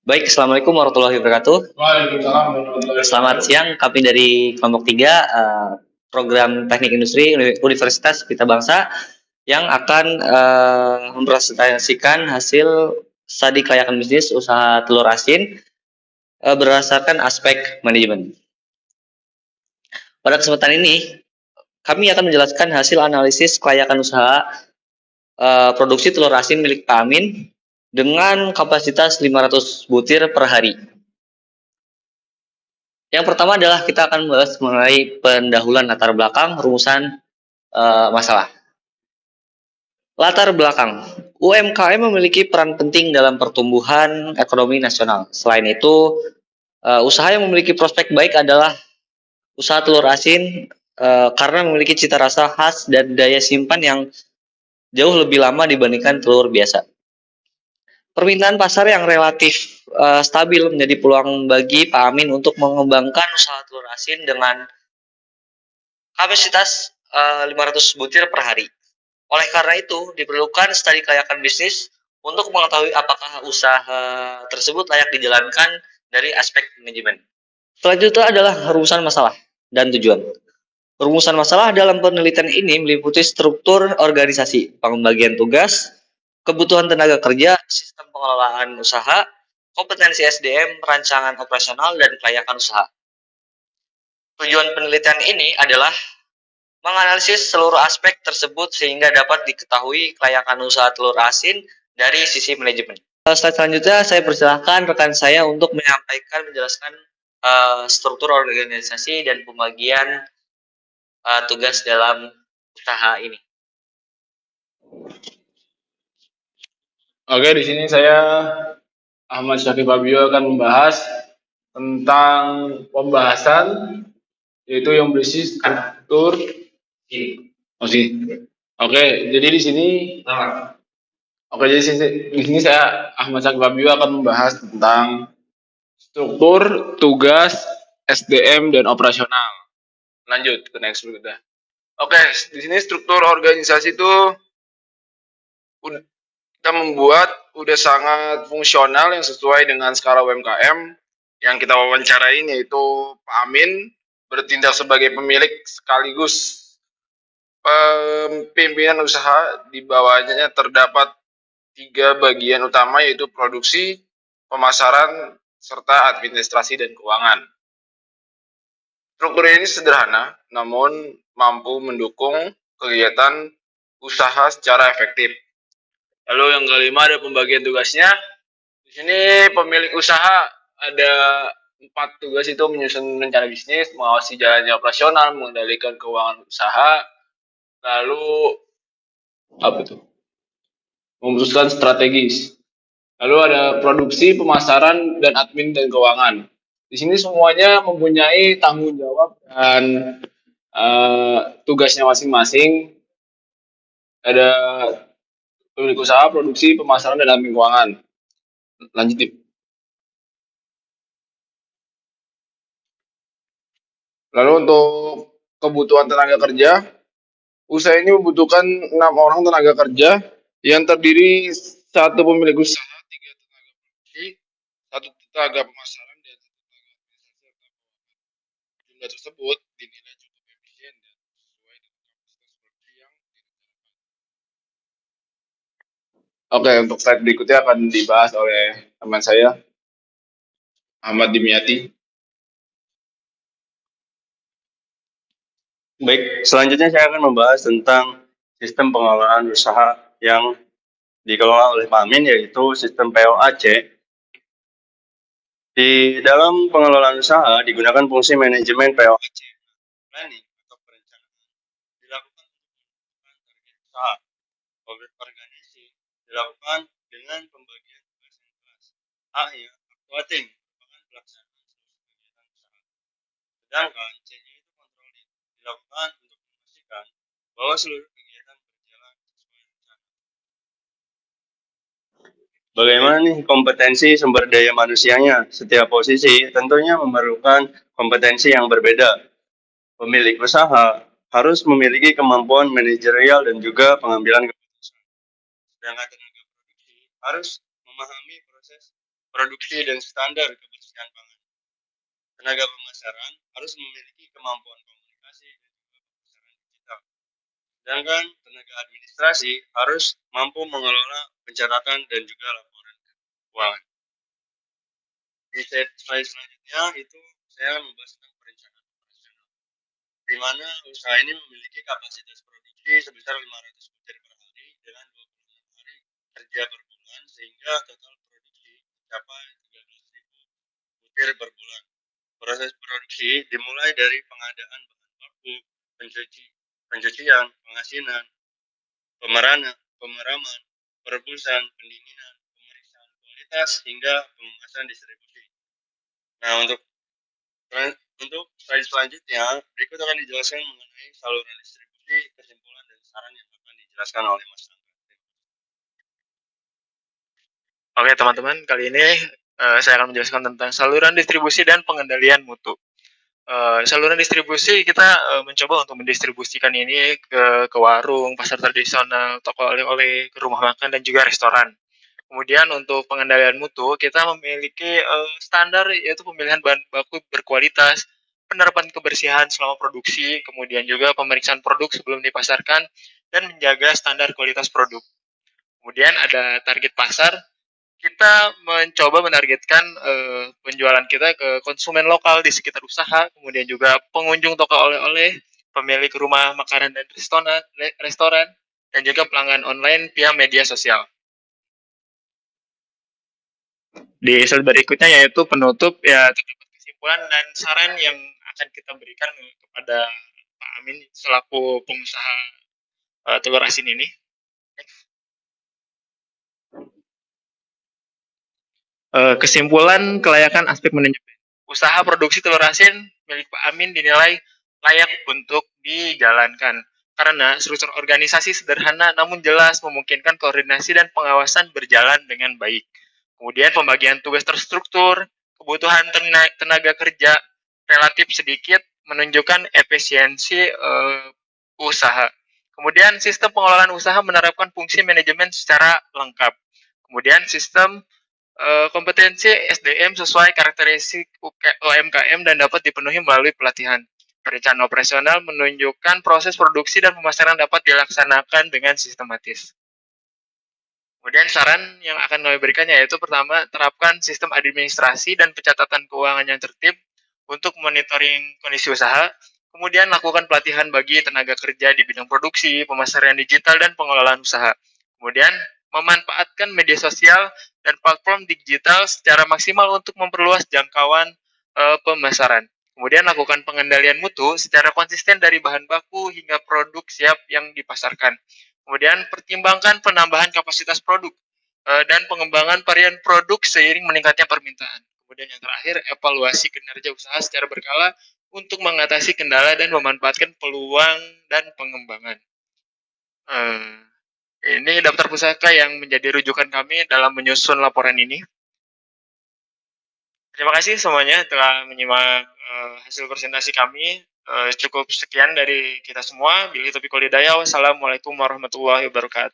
Baik, Assalamualaikum warahmatullahi wabarakatuh. Waalaikumsalam warahmatullahi Selamat wabarakatuh. siang, kami dari kelompok 3 program Teknik Industri Universitas Pelita Bangsa yang akan mempresentasikan hasil studi kelayakan bisnis usaha telur asin berdasarkan aspek manajemen. Pada kesempatan ini, kami akan menjelaskan hasil analisis kelayakan usaha produksi telur asin milik Pak Amin dengan kapasitas 500 butir per hari. Yang pertama adalah kita akan membahas mengenai pendahuluan latar belakang rumusan masalah. Latar belakang, UMKM memiliki peran penting dalam pertumbuhan ekonomi nasional. Selain itu, usaha yang memiliki prospek baik adalah usaha telur asin karena memiliki cita rasa khas dan daya simpan yang jauh lebih lama dibandingkan telur biasa. Permintaan pasar yang relatif stabil menjadi peluang bagi Pak Amin untuk mengembangkan usaha telur asin dengan kapasitas 500 butir per hari. Oleh karena itu, diperlukan studi kelayakan bisnis untuk mengetahui apakah usaha tersebut layak dijalankan dari aspek manajemen. Selanjutnya adalah rumusan masalah dan tujuan. Rumusan masalah dalam penelitian ini meliputi struktur organisasi, pembagian tugas, kebutuhan tenaga kerja, sistem pengelolaan usaha, kompetensi SDM, rancangan operasional, dan kelayakan usaha. Tujuan penelitian ini adalah menganalisis seluruh aspek tersebut sehingga dapat diketahui kelayakan usaha telur asin dari sisi manajemen. Slide selanjutnya saya persilahkan rekan saya untuk menjelaskan struktur organisasi dan pembagian tugas dalam usaha ini. Oke, di sini saya Ahmad Syakib Fabio akan membahas tentang pembahasan yaitu yang berisi struktur. Oke, jadi di sini di sini saya Ahmad Syakib Fabio akan membahas tentang struktur, tugas, SDM dan operasional. Lanjut ke next berikutnya. Oke, di sini struktur organisasi itu kita membuat udah sangat fungsional yang sesuai dengan skala UMKM yang kita wawancarain, yaitu Pak Amin bertindak sebagai pemilik sekaligus pimpinan usaha. Di bawahnya terdapat 3 bagian utama, yaitu produksi, pemasaran, serta administrasi dan keuangan. Struktur ini sederhana namun mampu mendukung kegiatan usaha secara efektif. Lalu yang kelima ada pembagian tugasnya. Di sini pemilik usaha ada 4 tugas, itu menyusun rencana bisnis, mengawasi jalannya operasional, mengendalikan keuangan usaha, lalu memutuskan strategis. Lalu ada produksi, pemasaran, dan admin dan keuangan. Di sini semuanya mempunyai tanggung jawab dan tugasnya masing-masing. Ada pemilik usaha, produksi, pemasaran, dan admin keuangan. Lanjut, Tim. Lalu untuk kebutuhan tenaga kerja, usaha ini membutuhkan 6 orang tenaga kerja yang terdiri 1 pemilik usaha, 3 tenaga produksi, 1 tenaga pemasaran, dan 1 tenaga administrasi. Jumlah tersebut dinilai cukup efisien dan sesuai dengan kapasitas produksi yang direncanakan. Oke, untuk slide berikutnya akan dibahas oleh teman saya, Ahmad Dimyati. Baik, selanjutnya saya akan membahas tentang sistem pengelolaan usaha yang dikelola oleh Pak Amin, yaitu sistem POAC. Di dalam pengelolaan usaha digunakan fungsi manajemen POAC, planning atau perencanaan, dilakukan untuk menentukan target usaha. Organisasi dilakukan dengan pembagian tugas yang jelas. A-nya, actuating, merupakan pelaksanaan seluruh kegiatan usaha. Sedangkan C-nya itu controlling, dilakukan untuk memastikan bahwa seluruh kegiatan berjalan sesuai rencana. Bagaimana nih kompetensi sumber daya manusianya? Setiap posisi tentunya memerlukan kompetensi yang berbeda. Pemilik usaha harus memiliki kemampuan manajerial dan juga pengambilan keputusan. Sedangkan tenaga produksi harus memahami proses produksi dan standar kebersihan pangan. Tenaga pemasaran harus memiliki kemampuan komunikasi dan juga pemasaran digital. Sedangkan tenaga administrasi harus mampu mengelola pencatatan dan juga laporan keuangan. Di slide selanjutnya itu saya membahas tentang perencanaan operasional, di mana usaha ini memiliki kapasitas produksi sebesar 500 butir per hari dengan 26 hari kerja per bulan, sehingga total produksi mencapai 13.000 butir per bulan. Proses produksi dimulai dari pengadaan bahan baku, pencucian, pengasinan, pemeraman, perebusan, pendinginan, pemeriksaan kualitas hingga pengemasan distribusi. Nah, untuk slide selanjutnya, berikut akan dijelaskan mengenai saluran distribusi, kesimpulan, dan saran yang akan dijelaskan oleh Mas Angga. Oke teman-teman, kali ini saya akan menjelaskan tentang saluran distribusi dan pengendalian mutu. Saluran distribusi kita mencoba untuk mendistribusikan ini ke warung, pasar tradisional, toko oleh-oleh, ke rumah makan, dan juga restoran. Kemudian untuk pengendalian mutu, kita memiliki standar, yaitu pemilihan bahan baku berkualitas, penerapan kebersihan selama produksi, kemudian juga pemeriksaan produk sebelum dipasarkan, dan menjaga standar kualitas produk. Kemudian ada target pasar, kita mencoba menargetkan penjualan kita ke konsumen lokal di sekitar usaha, kemudian juga pengunjung toko oleh-oleh, pemilik rumah makanan dan restoran, dan juga pelanggan online via media sosial. Di slide berikutnya yaitu penutup, ya terdapat kesimpulan dan saran yang akan kita berikan kepada Pak Amin selaku pengusaha telur asin ini. Kesimpulan kelayakan aspek manajemen. Usaha produksi telur asin milik Pak Amin dinilai layak untuk dijalankan karena struktur organisasi sederhana namun jelas, memungkinkan koordinasi dan pengawasan berjalan dengan baik. Kemudian pembagian tugas terstruktur, kebutuhan tenaga kerja relatif sedikit, menunjukkan efisiensi usaha. Kemudian sistem pengelolaan usaha menerapkan fungsi manajemen secara lengkap. Kemudian sistem kompetensi SDM sesuai karakteristik UMKM dan dapat dipenuhi melalui pelatihan. Perencanaan operasional menunjukkan proses produksi dan pemasaran dapat dilaksanakan dengan sistematis. Kemudian saran yang akan kami berikan yaitu pertama, terapkan sistem administrasi dan pencatatan keuangan yang tertib untuk monitoring kondisi usaha. Kemudian lakukan pelatihan bagi tenaga kerja di bidang produksi, pemasaran digital, dan pengelolaan usaha. Kemudian memanfaatkan media sosial dan platform digital secara maksimal untuk memperluas jangkauan pemasaran. Kemudian lakukan pengendalian mutu secara konsisten dari bahan baku hingga produk siap yang dipasarkan. Kemudian pertimbangkan penambahan kapasitas produk dan pengembangan varian produk seiring meningkatnya permintaan. Kemudian yang terakhir, evaluasi kinerja usaha secara berkala untuk mengatasi kendala dan memanfaatkan peluang dan pengembangan. Ini daftar pusaka yang menjadi rujukan kami dalam menyusun laporan ini. Terima kasih semuanya telah menyimak hasil presentasi kami. Cukup sekian dari kita semua. Billahi taufiq wal hidayah. Wassalamualaikum warahmatullahi wabarakatuh.